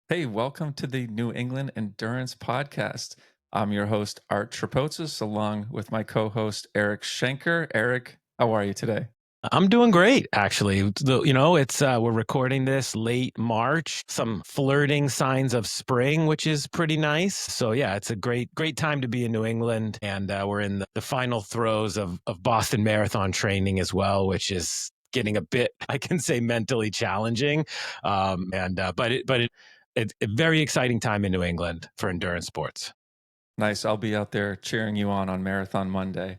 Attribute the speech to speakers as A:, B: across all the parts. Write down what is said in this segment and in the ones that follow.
A: Hey, welcome to the New England Endurance Podcast. I'm your host, Art Trapotsis, along with my co host, Eric Schenker. Eric, how are you today?
B: I'm doing great, actually. It's we're recording this late March. Some flirting signs of spring, which is pretty nice. So yeah, it's a great time to be in New England, and we're in the final throes of Boston Marathon training as well, which is getting a bit, I can say, mentally challenging. It's a very exciting time in New England for endurance sports.
A: Nice. I'll be out there cheering you on Marathon Monday.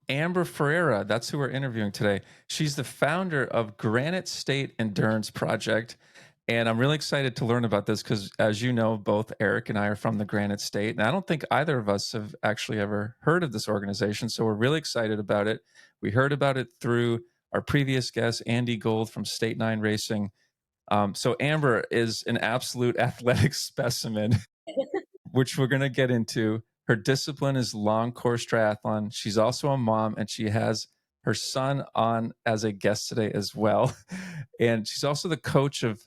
A: Amber Ferreira, that's who we're interviewing today. She's the founder of Granite State Endurance Project. And I'm really excited to learn about this because, as you know, both Eric and I are from the Granite State. And I don't think either of us have actually ever heard of this organization. So we're really excited about it. We heard about it through our previous guest, Andy Gold from State 9 Racing. So Amber is an absolute athletic specimen, which we're going to get into. Her discipline is long course triathlon. She's also a mom, and she has her son on as a guest today as well. And she's also the coach of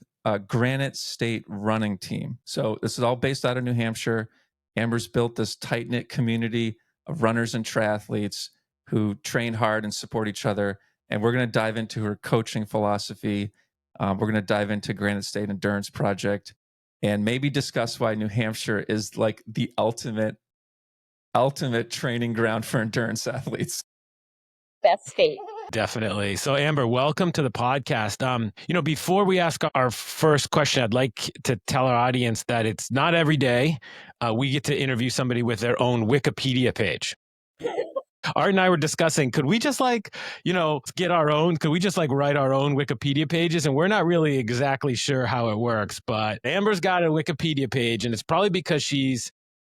A: Granite State Running Team. So this is all based out of New Hampshire. Amber's built this tight knit community of runners and triathletes who train hard and support each other. And we're going to dive into her coaching philosophy. We're going to dive into Granite State Endurance Project and maybe discuss why New Hampshire is like the ultimate training ground for endurance athletes.
C: Best state.
B: Definitely. So Amber, welcome to the podcast. Before we ask our first question, I'd like to tell our audience that it's not every day we get to interview somebody with their own Wikipedia page. Art and I were discussing, could we just get our own, could we just write our own Wikipedia pages? And we're not really exactly sure how it works, but Amber's got a Wikipedia page, and it's probably because she's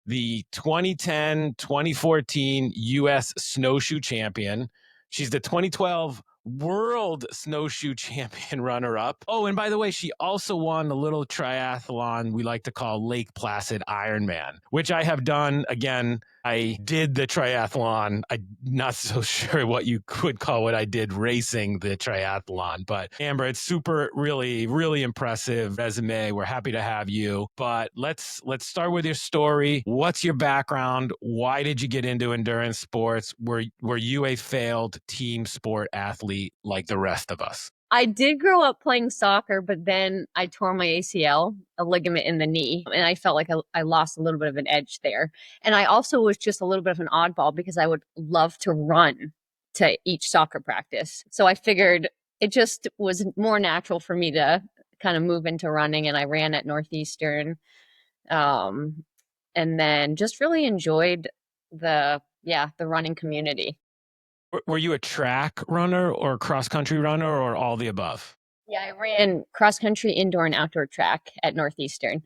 B: the 2010, 2014 U.S. snowshoe champion. She's the 2012 world snowshoe champion runner-up. Oh, and by the way, she also won a little triathlon we like to call Lake Placid Ironman, which I have done. Again, I did the triathlon. I'm not so sure what you could call what I did racing the triathlon. But Amber, it's really, really impressive resume. We're happy to have you. But let's start with your story. What's your background? Why did you get into endurance sports? Were you a failed team sport athlete like the rest of us?
C: I did grow up playing soccer, but then I tore my ACL, a ligament in the knee, and I felt like I lost a little bit of an edge there. And I also was just a little bit of an oddball because I would love to run to each soccer practice. So I figured it just was more natural for me to kind of move into running, and I ran at Northeastern. And then just really enjoyed the running community.
B: Were you a track runner or cross country runner or all the above?
C: Yeah, I ran cross country, indoor, and outdoor track at Northeastern.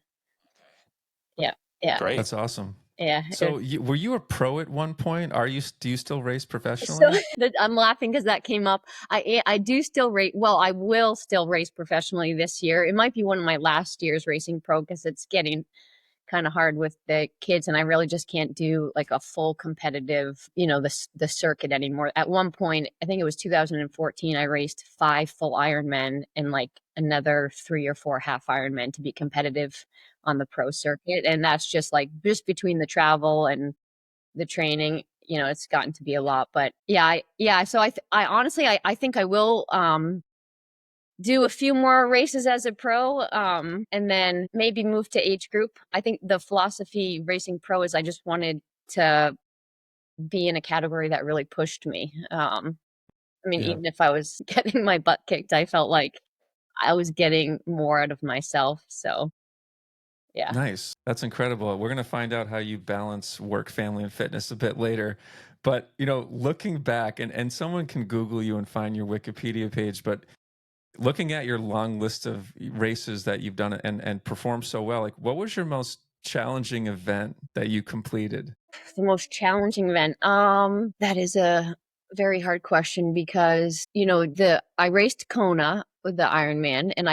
C: Yeah, yeah,
B: Great.
A: That's awesome.
C: yeah.
A: So, were you a pro at one point? Do you still race
C: So
A: professionally?
C: I'm laughing because that came up. I do still race. Well, I will still race professionally this year. It might be one of my last years racing pro because it's getting kind of hard with the kids, and I really just can't do like a full competitive, the circuit anymore. At one point, I think it was 2014, I raced 5 full Ironmen and like another 3 or 4 half Ironmen to be competitive on the pro circuit. And that's just between the travel and the training, it's gotten to be a lot. But yeah. So I honestly, I think I will do a few more races as a pro, and then maybe move to age group. I think the philosophy racing pro is I just wanted to be in a category that really pushed me.
A: Yeah.
C: Even if I was getting my butt kicked, I felt like I was getting more out of myself. So yeah.
A: Nice. That's incredible. We're going to find out how you balance work, family, and fitness a bit later. But, looking back, and someone can Google you and find your Wikipedia page, but looking at your long list of races that you've done and performed so well, like what was your most challenging event that you completed?
C: The most challenging event. That is a very hard question because, I raced Kona with the Ironman, and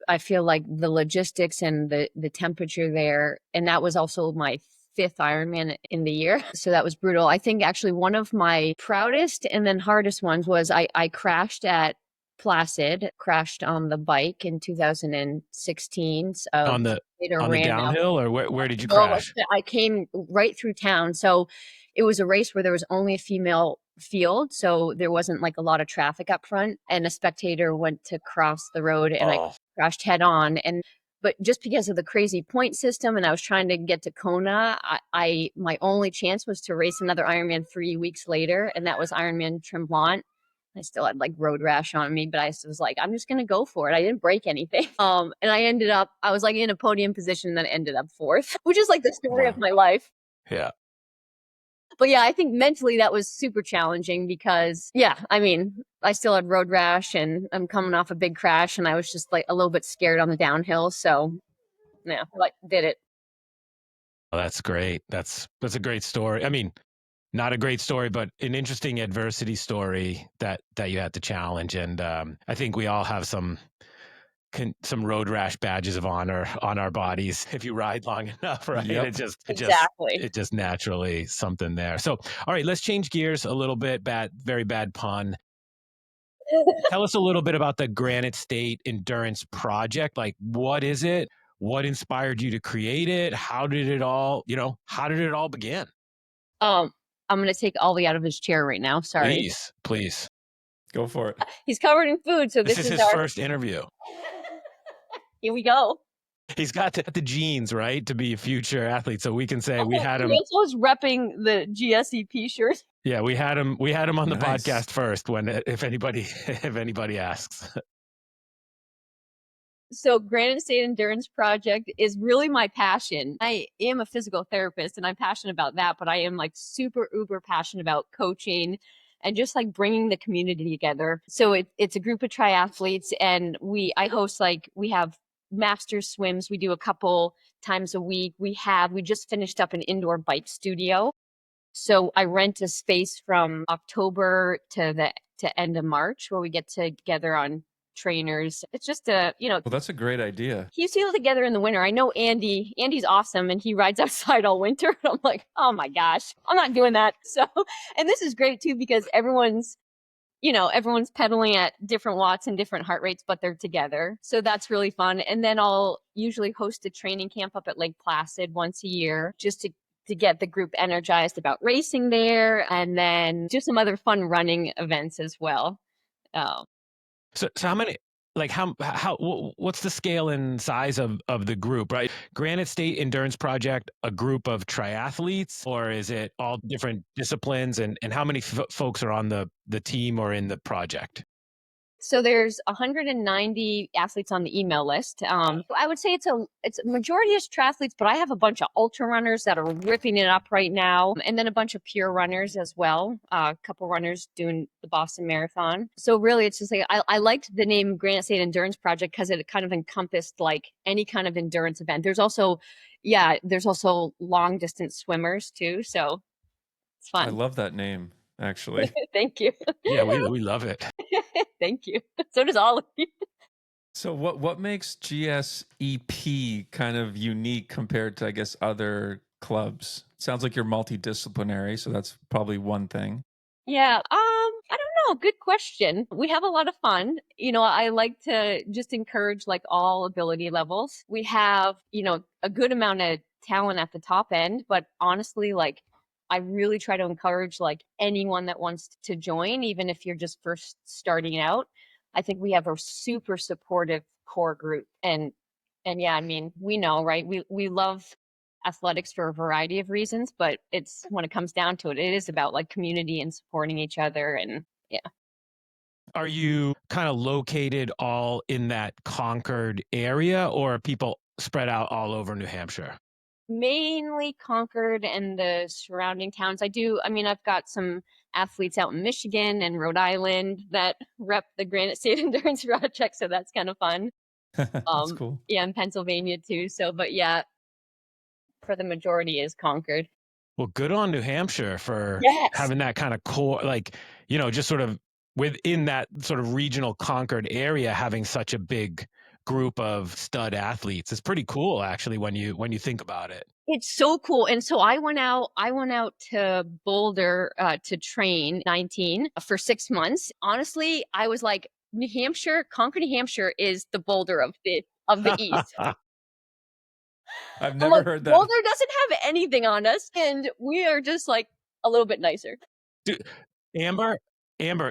C: I feel like the logistics and the temperature there, and that was also my 5th Ironman in the year. So that was brutal. I think actually one of my proudest and then hardest ones was I crashed at Placid, crashed on the bike in 2016. So
B: On the
C: later
B: on the
C: ran out.
B: downhill, or where did you
C: No,
B: crash?
C: I came right through town. So it was a race where there was only a female field. So there wasn't like a lot of traffic up front. And a spectator went to cross the road and I
B: Oh,
C: crashed head on. But just because of the crazy point system and I was trying to get to Kona, my only chance was to race another Ironman 3 weeks later. And that was Ironman Tremblant. I still had like road rash on me, but I was like, I'm just gonna go for it. I didn't break anything. And I was like in a podium position, and then ended up fourth, which is like the story of
B: wow.
C: my life.
B: Yeah.
C: But yeah, I think mentally that was super challenging because I mean, I still had road rash and I'm coming off a big crash and I was just like a little bit scared on the downhill. So yeah, like did it.
B: Oh, that's great. That's a great story. I mean, not a great story, but an interesting adversity story that you had to challenge. And I think we all have some road rash badges of honor on our bodies if you ride long enough, right?
A: Yep.
C: Exactly.
B: It just naturally something there. So, all right, let's change gears a little bit. Very bad pun. Tell us a little bit about the Granite State Endurance Project. Like, what is it? What inspired you to create it? How did it all begin?
C: I'm gonna take Ollie out of his chair right now. Sorry.
B: Please.
A: Go for it.
C: He's covered in food, so
B: This
C: this
B: is
C: is
B: his
C: our
B: first interview.
C: here we go.
B: He's got the genes, right, to be a future athlete. So we can say we had him.
C: He also was repping the GSEP shirt.
B: Yeah, we had him on the
A: Nice.
B: podcast first if anybody asks.
C: So Granite State Endurance Project is really my passion. I am a physical therapist and I'm passionate about that, but I am like super uber passionate about coaching and just like bringing the community together. So it's a group of triathletes and we have master swims. We do a couple times a week. We just finished up an indoor bike studio. So I rent a space from October to end of March where we get together on trainers. It's just
A: Well, that's a great idea.
C: he's all together in the winter. I know Andy's awesome and he rides outside all winter. I'm like, oh my gosh, I'm not doing that. So, and this is great too because everyone's pedaling at different watts and different heart rates, but they're together. So that's really fun. And then I'll usually host a training camp up at Lake Placid once a year just to get the group energized about racing there and then do some other fun running events as well.
B: So how many, like how what's the scale and size of the group, right? Granite State Endurance Project, a group of triathletes, or is it all different disciplines? And how many folks are on the team or in the project?
C: So there's 190 athletes on the email list. I would say it's a majority is triathletes, but I have a bunch of ultra runners that are ripping it up right now, and then a bunch of pure runners as well. A couple runners doing the Boston Marathon. So really, it's just like I liked the name Granite State Endurance Project because it kind of encompassed like any kind of endurance event. There's also long distance swimmers too. So it's fun.
A: I love that name, actually.
C: Thank you.
B: Yeah, we love it.
C: Thank you. So does all of you.
A: So what makes GSEP kind of unique compared to, I guess, other clubs? Sounds like you're multidisciplinary, so that's probably one thing.
C: Yeah. I don't know. Good question. We have a lot of fun. I like to just encourage like all ability levels. We have, a good amount of talent at the top end, but honestly, like I really try to encourage like anyone that wants to join, even if you're just first starting out. I think we have a super supportive core group and yeah, I mean, we know, right? We love athletics for a variety of reasons, but it's when it comes down to it, it is about like community and supporting each other. And yeah.
B: Are you kind of located all in that Concord area, or are people spread out all over New Hampshire?
C: Mainly Concord and the surrounding towns. I've got some athletes out in Michigan and Rhode Island that rep the Granite State Endurance Project, so that's kind of fun.
A: That's cool.
C: Yeah, in Pennsylvania too. So, but yeah, for the majority is Concord.
B: Well, good on New Hampshire for
C: Yes.
B: having that kind of core, like, just sort of within that sort of regional Concord area, having such a big group of stud athletes. It's pretty cool, actually, when you think about it.
C: It's so cool. And so I went out to Boulder to train 19 for 6 months. Honestly, I was like, New Hampshire, Concord, New Hampshire is the Boulder of the East.
A: I've
C: I'm
A: never
C: like,
A: heard that.
C: Boulder doesn't have anything on us, and we are just like a little bit nicer.
B: Dude, Amber,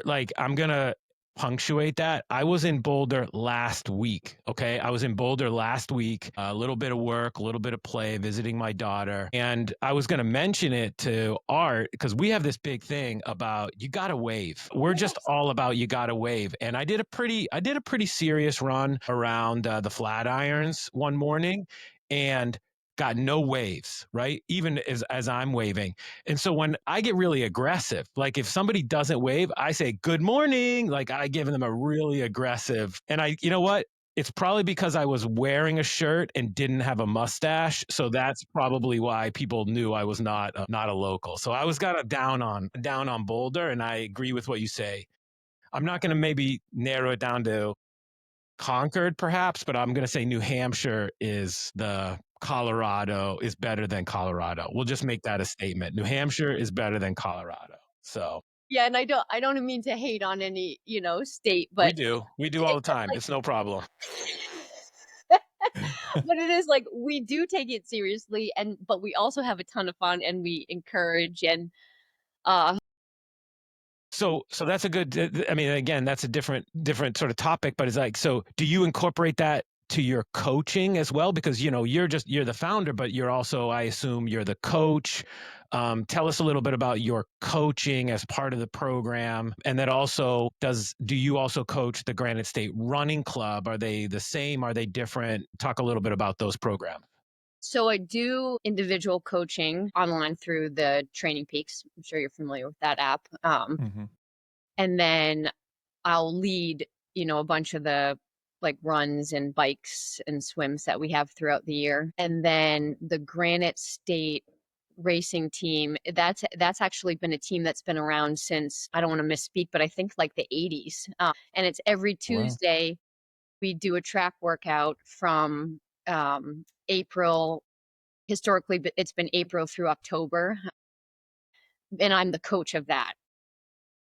B: like I'm gonna punctuate that. I was in Boulder last week. Okay. I was in Boulder last week, a little bit of work, a little bit of play, visiting my daughter. And I was gonna mention it to Art because we have this big thing about you gotta wave. We're just all about you gotta wave. And I did a pretty serious run around the Flatirons one morning and got no waves, right? Even as I'm waving. And so when I get really aggressive, like if somebody doesn't wave, I say, good morning. Like I give them a really aggressive, and you know what? It's probably because I was wearing a shirt and didn't have a mustache. So that's probably why people knew I was not a local. So I was kind of down on Boulder, and I agree with what you say. I'm not going to maybe narrow it down to Concord perhaps, but I'm going to say New Hampshire is better than Colorado. We'll just make that a statement. New Hampshire is better than Colorado. So
C: Yeah, and I don't mean to hate on any, state,
B: we
C: but
B: do all the time. It's no problem.
C: but it is like we do take it seriously, but we also have a ton of fun, and we encourage, and
B: So that's a good, I mean, again, that's a different sort of topic, but it's like, so do you incorporate that to your coaching as well? Because, you're the founder, but you're also, I assume you're the coach. Tell us a little bit about your coaching as part of the program. And then also, do you also coach the Granite State Running Club? Are they the same? Are they different? Talk a little bit about those programs.
C: So I do individual coaching online through the Training Peaks. I'm sure you're familiar with that app.
A: Mhm.
C: And then I'll lead, a bunch of the like runs and bikes and swims that we have throughout the year. And then the Granite State racing team, that's actually been a team that's been around since, I don't want to misspeak, but I think like the 80s. And it's every
A: Wow.
C: Tuesday we do a track workout from April. Historically, but it's been April through October, and I'm the coach of that.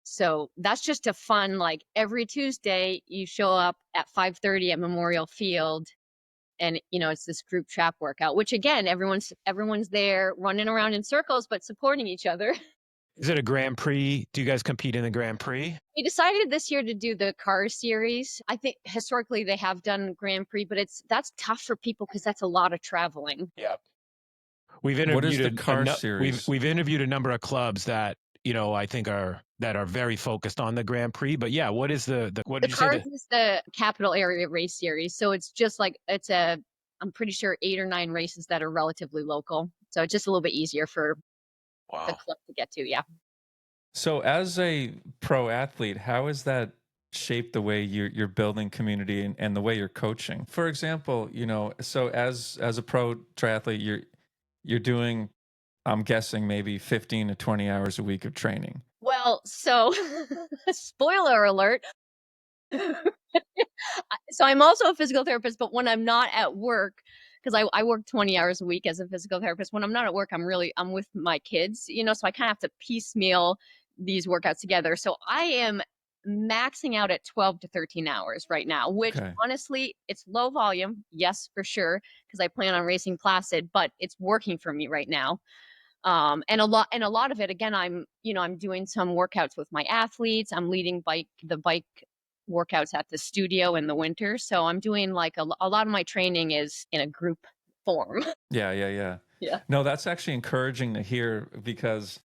C: So that's just a fun, like every Tuesday you show up at 5:30 at Memorial Field, and it's this group track workout, which again, everyone's there running around in circles but supporting each other.
B: Is it a Grand Prix? Do you guys compete in the Grand Prix?
C: We decided this year to do the car series. I think historically they have done Grand Prix, but that's tough for people because that's a lot of traveling.
B: Yeah. We've
A: What is the
B: interviewed
A: car series?
B: we've interviewed a number of clubs that I think are very focused on the Grand Prix. But yeah, what is what did you say?
C: Cars is the Capital Area Race Series, so it's just like I'm pretty sure 8 or 9 races that are relatively local, so it's just a little bit easier for the club to get to. Yeah.
A: So as a pro athlete, how has that shaped the way you're building community and the way you're coaching? For example, so as a pro triathlete, you're doing, I'm guessing, maybe 15 to 20 hours a week of training.
C: Well, so spoiler alert. So I'm also a physical therapist, but when I'm not at work, because I work 20 hours a week as a physical therapist, when I'm not at work, I'm with my kids, so I kind of have to piecemeal these workouts together. So I am maxing out at 12 to 13 hours right now, which
A: Okay.
C: honestly, it's low volume. Yes, for sure. Because I plan on racing Placid, but it's working for me right now. And a lot of it, again, I'm doing some workouts with my athletes. I'm leading the bike workouts at the studio in the winter. So I'm doing like a lot of my training is in a group form.
A: Yeah.
C: Yeah.
A: No, that's actually encouraging to hear because,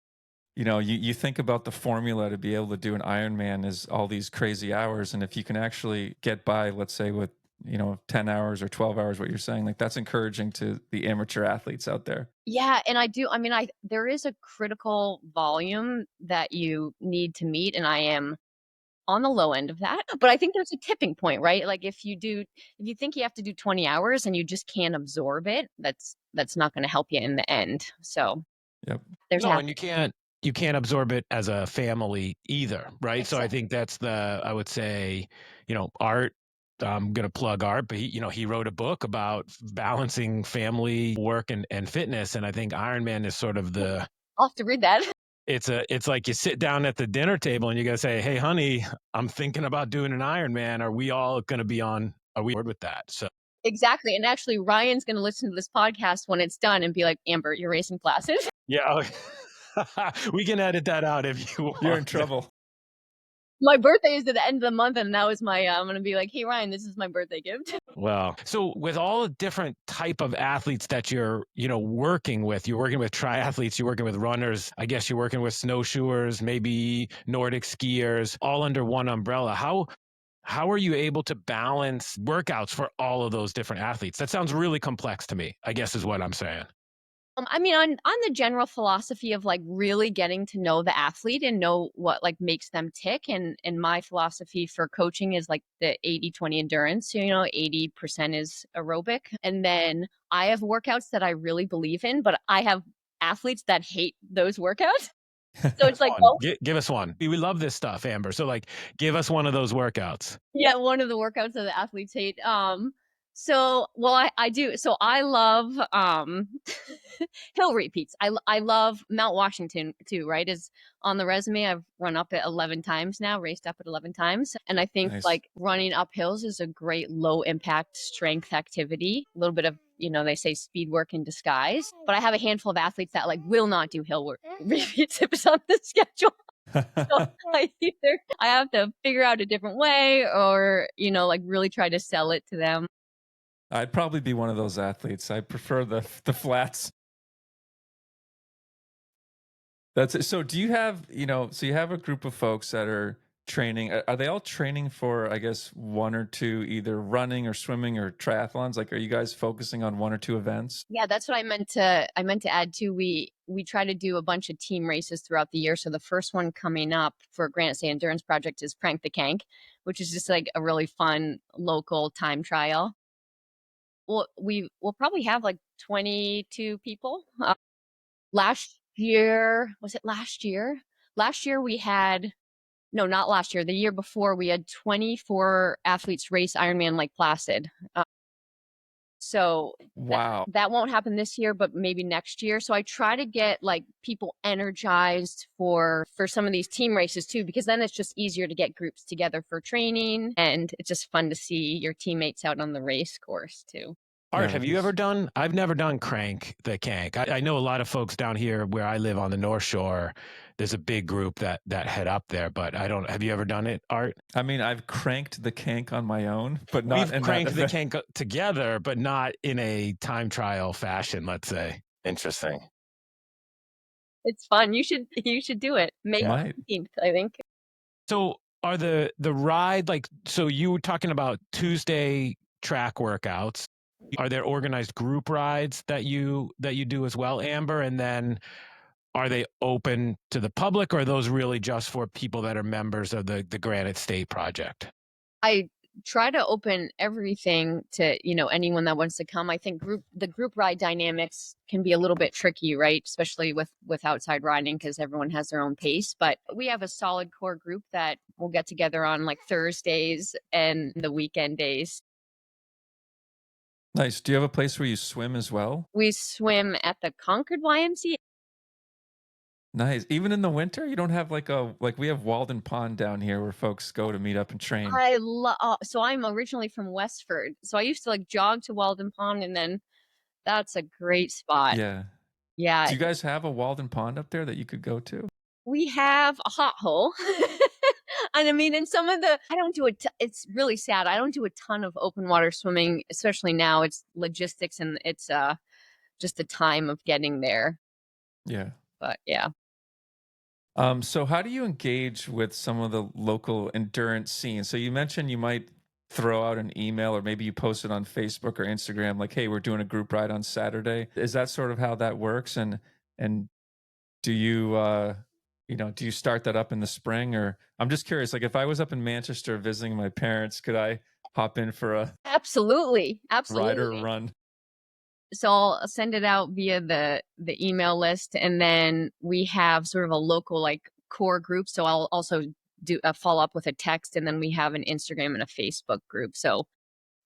A: you think about the formula to be able to do an Ironman is all these crazy hours. And if you can actually get by, let's say with, 10 hours or 12 hours, what you're saying, like that's encouraging to the amateur athletes out there.
C: Yeah. And there is a critical volume that you need to meet. And I am on the low end of that, but I think there's a tipping point, right? Like if you think you have to do 20 hours and you just can't absorb it, that's not going to help you in the end. So
A: Yep.
C: there's
B: and you can't absorb it as a family either, right?
C: Exactly.
B: So I think that's I would say, Art, I'm going to plug Art, but he wrote a book about balancing family, work, and fitness. And I think Ironman is sort of
C: I'll have to read that.
B: It's like you sit down at the dinner table and you gotta say, "Hey, honey, I'm thinking about doing an Ironman. Are we all gonna be on? Are we board with that?" So
C: Exactly. And actually, Ryan's going to listen to this podcast when it's done and be like, Amber, you're racing classes.
B: yeah, we can edit that out if you want.
A: You're in trouble.
C: My birthday is at the end of the month, and that was my, I'm going to be like, hey, Ryan, this is my birthday gift.
B: Well, so with all the different type of athletes that you're, working with triathletes, you're working with runners, I guess you're working with snowshoers, maybe Nordic skiers, all under one umbrella. How are you able to balance workouts for all of those different athletes? That sounds really complex to me, I guess is what I'm saying.
C: I mean, on the general philosophy of like really getting to know the athlete and know what like makes them tick. And my philosophy for coaching is like the 80-20 endurance, 80% is aerobic. And then I have workouts that I really believe in, but I have athletes that hate those workouts. So it's like, well,
B: Give us one. We love this stuff, Amber. So like, give us one of those workouts.
C: yeah, one of the workouts that the athletes hate. So well, I do. So I love hill repeats. I love Mount Washington too, right? Is on the resume. I've run up it 11 times now, raced up it 11 times. And I think
A: Nice.
C: like running up hills is a great low impact strength activity. A little bit of, they say speed work in disguise. But I have a handful of athletes that like will not do hill work repeats if it's on the schedule. So I have to figure out a different way or, like really try to sell it to them.
A: I'd probably be one of those athletes. I prefer the flats. That's it. So do you have, so you have a group of folks that are training. Are they all training for, I guess, one or two, either running or swimming or triathlons? Like, are you guys focusing on one or two events?
C: Yeah, that's what I meant to add too. We try to do a bunch of team races throughout the year. So the first one coming up for Granite State Endurance Project is Prank the Kank, which is just like a really fun local time trial. Well, we'll probably have like 22 people. Last year, was it last year? Last year we had, no, not last year. The year before we had 24 athletes race Ironman Lake Placid. So
A: Wow.
C: that won't happen this year, but maybe next year. So I try to get like people energized for some of these team races too, because then it's just easier to get groups together for training, and it's just fun to see your teammates out on the race course too.
B: Art,
A: Yeah,
B: have you ever done? I've never done Crank the Kank. I know a lot of folks down here where I live on the North Shore. There's a big group that head up there, but I don't. Have you ever done it, Art?
A: I mean, I've cranked the kank on my own, but not
B: We've
A: in
B: cranked
A: that
B: the
A: event.
B: Kank together, but not in a time trial fashion, let's say. Interesting.
C: It's fun. You should do it. May
A: Might.
C: 15th, I think.
B: So are the ride, like, so you were talking about Tuesday track workouts. Are there organized group rides that you do as well, Amber? And then are they open to the public, or are those really just for people that are members of the Granite State Project?
C: I try to open everything to, anyone that wants to come. I think the group ride dynamics can be a little bit tricky, right? Especially with outside riding, because everyone has their own pace. But we have a solid core group that will get together on like Thursdays and the weekend days.
A: Nice. Do you have a place where you swim as well?
C: We swim at the Concord YMCA.
A: Nice. Even in the winter, you don't have like we have Walden Pond down here where folks go to meet up and train.
C: I love. So I'm originally from Westford, so I used to like jog to Walden Pond, and then that's a great spot.
A: Yeah.
C: Yeah,
A: Do you guys have a Walden Pond up there that you could go to?
C: we have a hot hole. And I mean, in some of I don't do it's really sad. I don't do a ton of open water swimming, especially now. It's logistics and it's just the time of getting there.
A: Yeah.
C: But yeah.
A: So how do you engage with some of the local endurance scene? So you mentioned you might throw out an email or maybe you post it on Facebook or Instagram like, "Hey, we're doing a group ride on Saturday." Is that sort of how that works? And do you do you start that up in the spring? Or I'm just curious, like if I was up in Manchester visiting my parents, could I hop in for a
C: Absolutely.
A: ride or a
C: Absolutely.
A: run?
C: So I'll send it out via the email list, and then we have sort of a local like core group. So I'll also do a follow up with a text, and then we have an Instagram and a Facebook group. So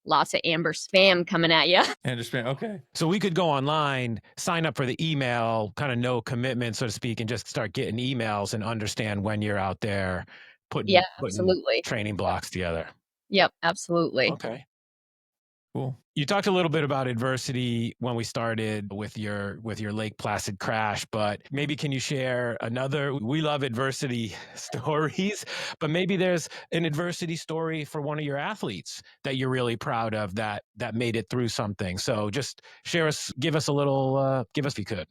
C: lots of Amber spam coming at you.
A: Understand? Okay.
B: So we could go online, sign up for the email, kind of no commitment, so to speak, and just start getting emails and understand when you're out there
C: Yeah,
B: putting
C: absolutely.
B: training blocks together.
C: Yep, absolutely.
B: Okay.
A: Cool.
B: You talked a little bit about adversity when we started with your Lake Placid crash, but maybe can you share another? We love adversity stories, but maybe there's an adversity story for one of your athletes that you're really proud of that made it through something. So just give us a little, give us if you could.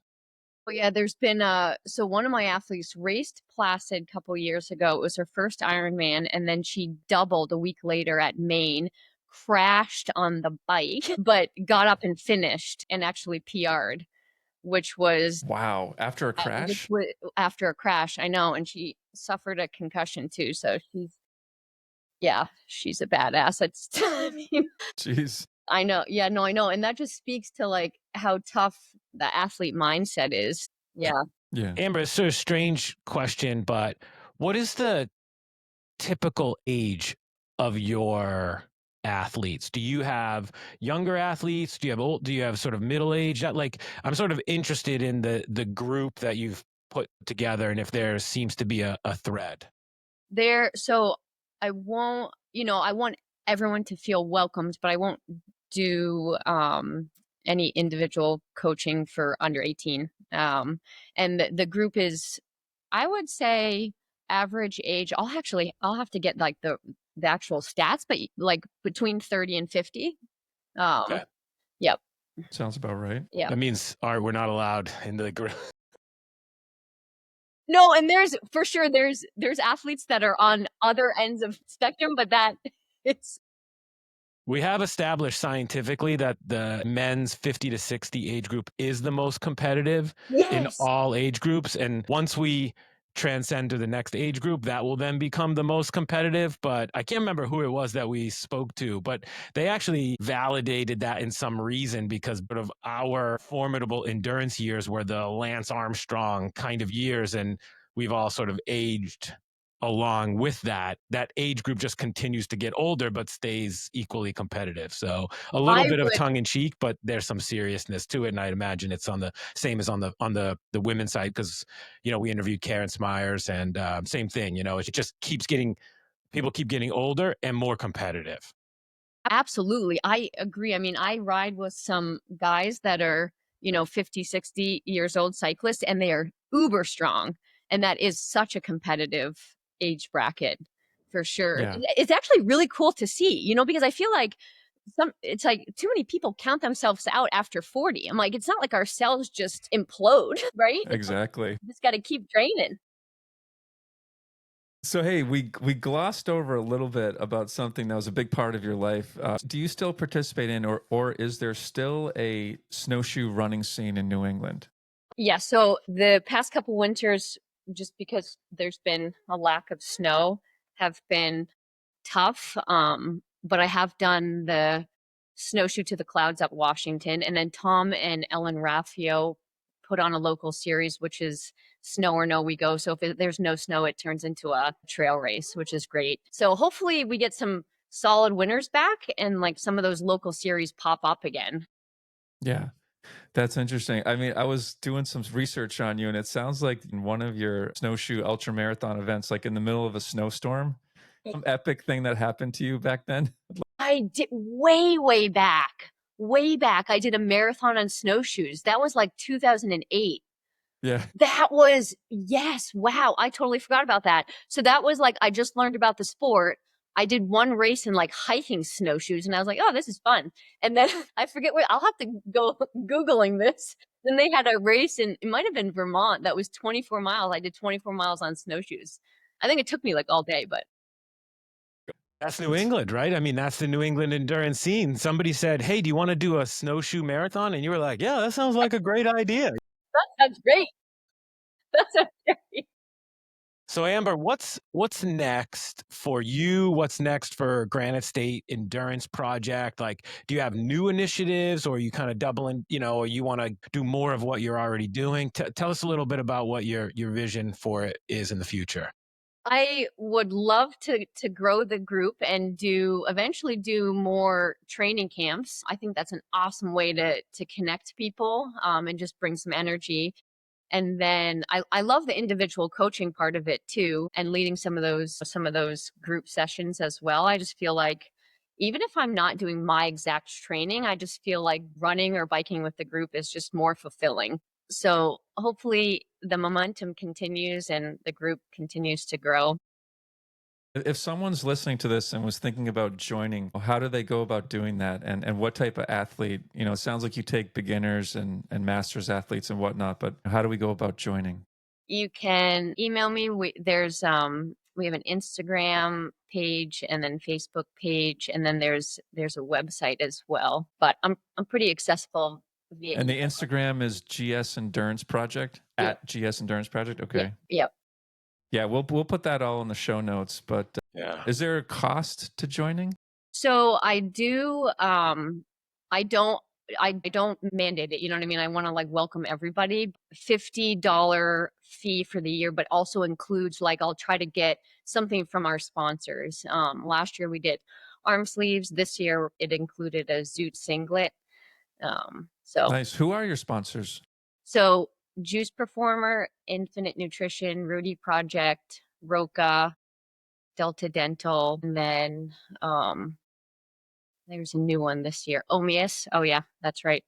C: Well, yeah, there's been so one of my athletes raced Placid a couple years ago. It was her first Ironman, and then she doubled a week later at Maine, crashed on the bike, but got up and finished and actually PR'd, which was
A: Wow. After a crash?
C: after a crash, I know, and she suffered a concussion too. So she's a badass. It's I mean,
A: Jeez.
C: I know. Yeah, no, I know. And that just speaks to like how tough the athlete mindset is. Yeah.
A: Yeah.
B: Amber, it's sort of a strange question, but what is the typical age of your athletes? Do you have younger athletes? Do you have old? Do you have sort of middle age? Like, I'm sort of interested in the group that you've put together, and if there seems to be a thread.
C: So I won't, I want everyone to feel welcomed, but I won't do any individual coaching for under 18. And the group is, I would say, average age. I'll have to get like the actual stats, but like between 30 and 50.
B: Okay.
C: Yep.
A: Sounds about right.
C: Yeah.
B: That means we're not allowed in the group.
C: No, and there's athletes that are on other ends of spectrum, but it's
B: We have established scientifically that the men's 50 to 60 age group is the most competitive in all age groups. And once we transcend to the next age group, that will then become the most competitive. But I can't remember who it was that we spoke to, but they actually validated that in some reason because of our formidable endurance years were the Lance Armstrong kind of years. And we've all sort of aged along with that age group just continues to get older but stays equally competitive. So a little bit of tongue in cheek, but there's some seriousness to it, and I'd imagine it's on the same as on the women's side because we interviewed Karen Smyers and same thing. It just people keep getting older and more competitive.
C: Absolutely. I agree. I mean, I ride with some guys that are, 50, 60 years old cyclists, and they are uber strong. And that is such a competitive age bracket for sure.
A: Yeah.
C: It's actually really cool to see, because I feel like it's like too many people count themselves out after 40. I'm like, it's not like our cells just implode, right?
A: Exactly.
C: You just got to keep training.
A: So, hey, we glossed over a little bit about something that was a big part of your life. Do you still participate in, or is there still a snowshoe running scene in New England?
C: Yeah. So the past couple winters, just because there's been a lack of snow, have been tough. But I have done the snowshoe to the clouds up Washington, and then Tom and Ellen Raffio put on a local series, which is Snow or No We Go. So if there's no snow, it turns into a trail race, which is great. So hopefully we get some solid winners back and like some of those local series pop up again.
A: Yeah, that's interesting. I mean, I was doing some research on you, and it sounds like in one of your snowshoe ultra marathon events, like in the middle of a snowstorm, some epic thing that happened to you back then.
C: I did way back. Way back. I did a marathon on snowshoes. That was like 2008.
A: Yeah.
C: That was, yes. Wow. I totally forgot about that. So that was like, I just learned about the sport. I did one race in like hiking snowshoes and I was like, oh, this is fun. And then I forget where I'll have to go Googling this. Then they had a race in, it might've been Vermont. That was 24 miles. I did 24 miles on snowshoes. I think it took me like all day, but.
B: That's New England, right? I mean, that's the New England endurance scene. Somebody said, hey, do you want to do a snowshoe marathon? And you were like, yeah, that sounds like a great idea.
C: That sounds great. That sounds great.
B: So Amber, what's next for you? What's next for Granite State Endurance Project? Like, do you have new initiatives, or are you kind of doubling, or you want to do more of what you're already doing? Tell us a little bit about what your vision for it is in the future.
C: I would love to grow the group and eventually do more training camps. I think that's an awesome way to connect people, and just bring some energy. And then I love the individual coaching part of it too, and leading some of those group sessions as well. I just feel like even if I'm not doing my exact training, I just feel like running or biking with the group is just more fulfilling. So hopefully the momentum continues and the group continues to grow.
A: If someone's listening to this and was thinking about joining, how do they go about doing that? And what type of athlete? It sounds like you take beginners and masters athletes and whatnot, but how do we go about joining?
C: You can email me. We have an Instagram page and then Facebook page, and then there's a website as well. But I'm pretty accessible via
A: And the
C: email.
A: Instagram is GS Endurance Project
C: Yep,
A: at GS Endurance Project.
C: yep,
A: Okay.
C: yep.
A: Yeah, we'll put that all in the show notes. But
B: Yeah.
A: is there a cost to joining?
C: So I do. I don't. I don't mandate it. You know what I mean? I want to like welcome everybody. $50 fee for the year, but also includes like I'll try to get something from our sponsors. Last year we did arm sleeves. This year it included a Zoot singlet. So
A: Nice. Who are your sponsors?
C: so Juice Performer, Infinite Nutrition, Rudy Project, Roca, Delta Dental, and then there's a new one this year. Omius. Oh yeah, that's right.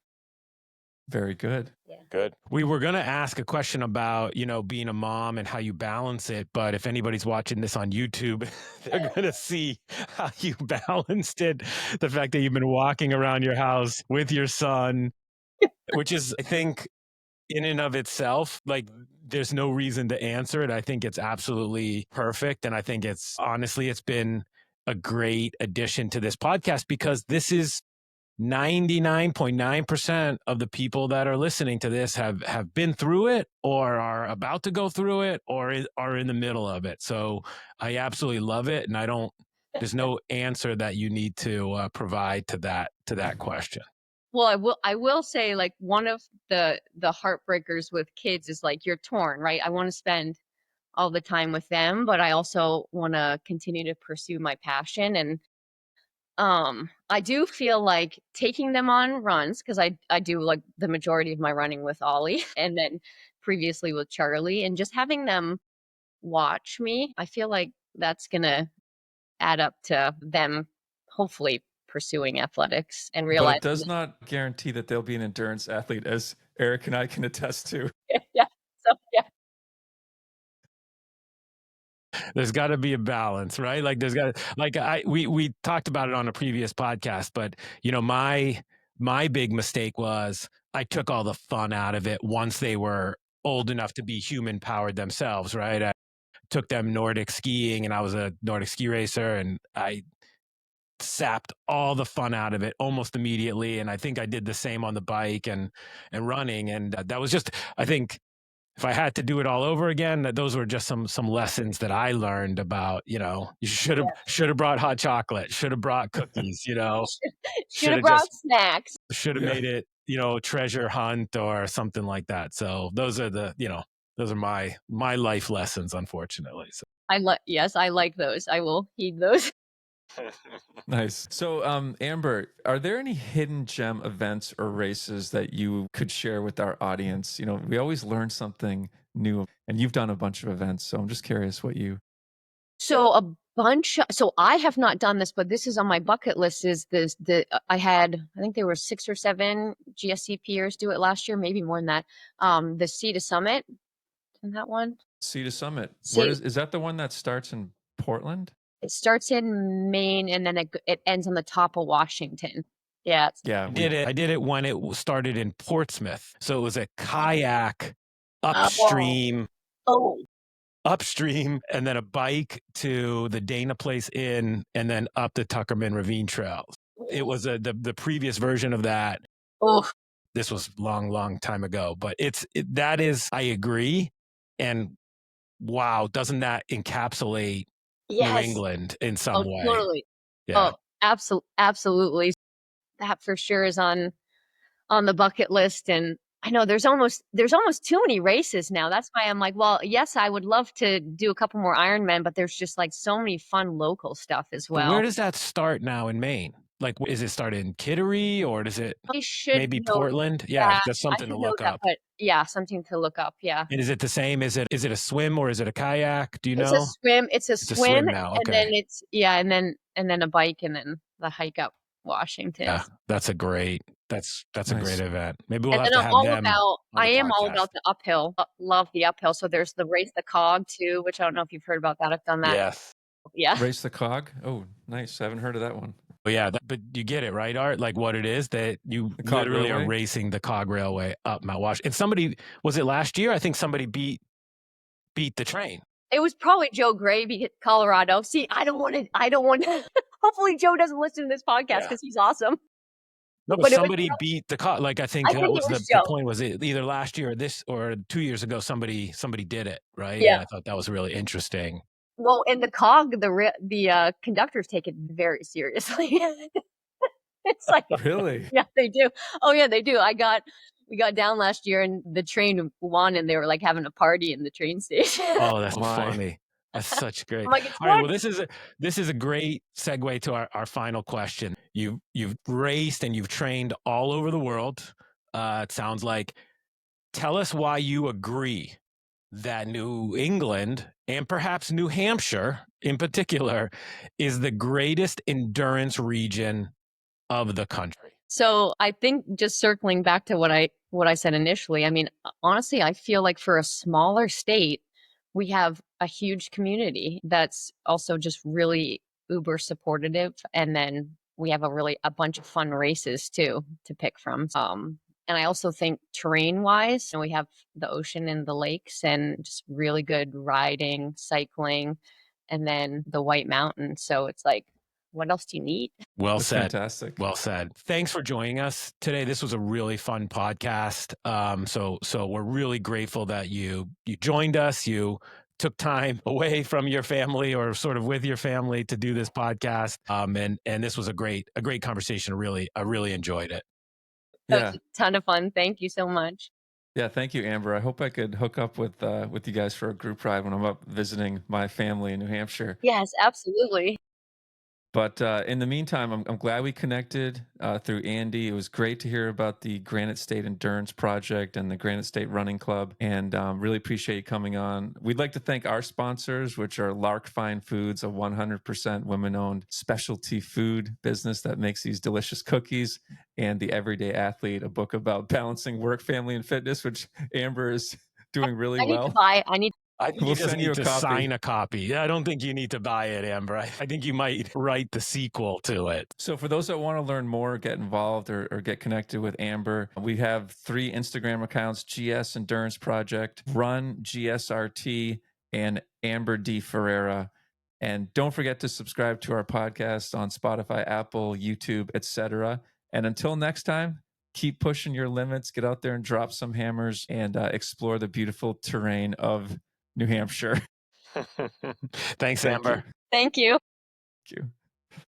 A: Very good.
C: Yeah.
B: Good. We were going to ask a question about, being a mom and how you balance it. But if anybody's watching this on YouTube, they're going to see how you balanced it. The fact that you've been walking around your house with your son, which is, I think, in and of itself, like there's no reason to answer it. I think it's absolutely perfect. And I think it's been a great addition to this podcast because this is 99.9% of the people that are listening to this have been through it or are about to go through it or are in the middle of it. So I absolutely love it. And there's no answer that you need to provide to that question.
C: Well, I will say like one of the heartbreakers with kids is like you're torn, right? I want to spend all the time with them, but I also want to continue to pursue my passion. And I do feel like taking them on runs because I do like the majority of my running with Ollie and then previously with Charlie, and just having them watch me, I feel like that's gonna add up to them hopefully pursuing athletics and
A: But it
C: realizing
A: does not guarantee that they'll be an endurance athlete, as Eric and I can attest to.
C: yeah. So yeah.
B: There's got to be a balance, right? Like we talked about it on a previous podcast, but my big mistake was I took all the fun out of it once they were old enough to be human powered themselves, right? I took them Nordic skiing and I was a Nordic ski racer and I sapped all the fun out of it almost immediately. And I think I did the same on the bike and running. And that was just, I think, if I had to do it all over again, those were just some lessons that I learned about, you should have brought hot chocolate, should have brought cookies,
C: Should have brought snacks.
B: should have made it, treasure hunt or something like that. So those are my life lessons, unfortunately. So.
C: Yes, I like those. I will heed those.
A: Nice. So, Amber, are there any hidden gem events or races that you could share with our audience? We always learn something new, and you've done a bunch of events. So I'm just curious what you.
C: So I have not done this, but this is on my bucket list. Is this I think there were 6 or 7 GSEPers do it last year, maybe more than that. The Sea to Summit, isn't that one?
A: Sea to Summit.
C: Sea,
A: Is that the one that starts in Portland?
C: it starts in Maine and then it ends on the top of Washington. Yeah.
A: Yeah,
B: I did it when it started in Portsmouth. So it was a kayak
C: Oh.
B: upstream and then a bike to the Dana Place Inn and then up the Tuckerman Ravine Trails. It was the previous version of that.
C: Oh.
B: This was long time ago, but that is, I agree. And wow, doesn't that encapsulate New England in some way?
C: Totally.
B: Yeah.
C: Oh, absolutely. That for sure is on the bucket list. And I know there's almost too many races now. That's why I'm like, well, yes, I would love to do a couple more Ironman, but there's just like so many fun local stuff as
B: So where
C: well.
B: does that start now in Maine? Like, is it start in Kittery or does it
C: I should
B: maybe
C: know
B: Portland? Yeah,
C: that.
B: that's
C: I
B: something to
C: should know
B: look
C: that,
B: up.
C: but yeah, something to look up. Yeah.
B: And is it the same? Is it a swim or is it a kayak? Do you
C: It's a
B: know?
C: swim. It's a
B: It's a
C: swim,
B: swim now.
C: and then
B: Okay.
C: it's and then a bike, and then the hike up Washington.
B: Yeah, that's a great a great
A: Nice.
B: event. Maybe we'll
C: And
B: have
C: then
B: to have them on
C: I
B: the
C: am all
B: podcast.
C: about the uphill. Love the uphill. So there's the race the cog too, which I don't know if you've heard about that. I've done that.
B: Yes.
C: Yeah.
A: Race the cog. Oh, nice. I haven't heard of that one.
B: But yeah, but you get it, right, Art? Like what it is that you
A: The Cog
B: literally are
A: Railway?
B: racing the cog railway up Mount Washington. And somebody, was it last year? I think somebody beat the train.
C: It was probably Joe Gravy, Colorado. See, I don't want to. Hopefully Joe doesn't listen to this podcast because he's awesome.
B: No, but
C: But it was
B: somebody beat the cog. Like I think that was
C: it was
B: the
C: Joe.
B: point. Was it either last year or this or 2 years ago? Somebody did it, right?
C: Yeah.
B: And I thought that was really interesting.
C: Well, in the cog, the conductors take it very seriously. It's like,
A: Really?
C: yeah, they do. Oh yeah, they do. We got down last year and the train won, and they were like having a party in the train station.
B: Oh, that's
A: My.
B: funny. That's such great.
C: I'm like, it's
B: All right.
C: fun.
B: Well, this is a great segue to our final question. You've raced and you've trained all over the world. It sounds like. Tell us why you agree that New England and perhaps New Hampshire in particular is the greatest endurance region of the country.
C: So I think just circling back to what I said initially, I mean, honestly, I feel like for a smaller state, we have a huge community that's also just really uber supportive. And then we have a bunch of fun races too to pick from. And I also think terrain wise, we have the ocean and the lakes and just really good riding, cycling, and then the White Mountains. So it's like, what else do you need?
B: Well
A: That's
B: said.
A: fantastic.
B: Well said. Thanks for joining us today. This was a really fun podcast. So we're really grateful that you joined us. You took time away from your family or sort of with your family to do this podcast. And this was a great conversation. I really enjoyed it.
C: That
A: Yeah.
C: was a ton of fun. Thank you so much.
A: Yeah, thank you, Amber. I hope I could hook up with you guys for a group ride when I'm up visiting my family in New Hampshire.
C: Yes, absolutely.
A: But in the meantime, I'm glad we connected through Andy. It was great to hear about the Granite State Endurance Project and the Granite State Running Club, and really appreciate you coming on. We'd like to thank our sponsors, which are Lark Fine Foods, a 100% women-owned specialty food business that makes these delicious cookies, and The Everyday Athlete, a book about balancing work, family, and fitness, which Amber is doing really well.
C: I
B: think
A: We'll
B: you just
A: send you
B: need
A: a
B: to
A: copy.
B: sign a copy. I don't think you need to buy it, Amber. I think you might write the sequel to it.
A: So for those that want to learn more, get involved or get connected with Amber, we have 3 Instagram accounts: GS Endurance Project, Run GSRT, and Amber D Ferreira. And don't forget to subscribe to our podcast on Spotify, Apple, YouTube, etc. And until next time, keep pushing your limits, get out there and drop some hammers, and explore the beautiful terrain of New Hampshire.
B: Thanks,
A: Thank
B: Amber.
A: you.
C: Thank you.
A: Thank you.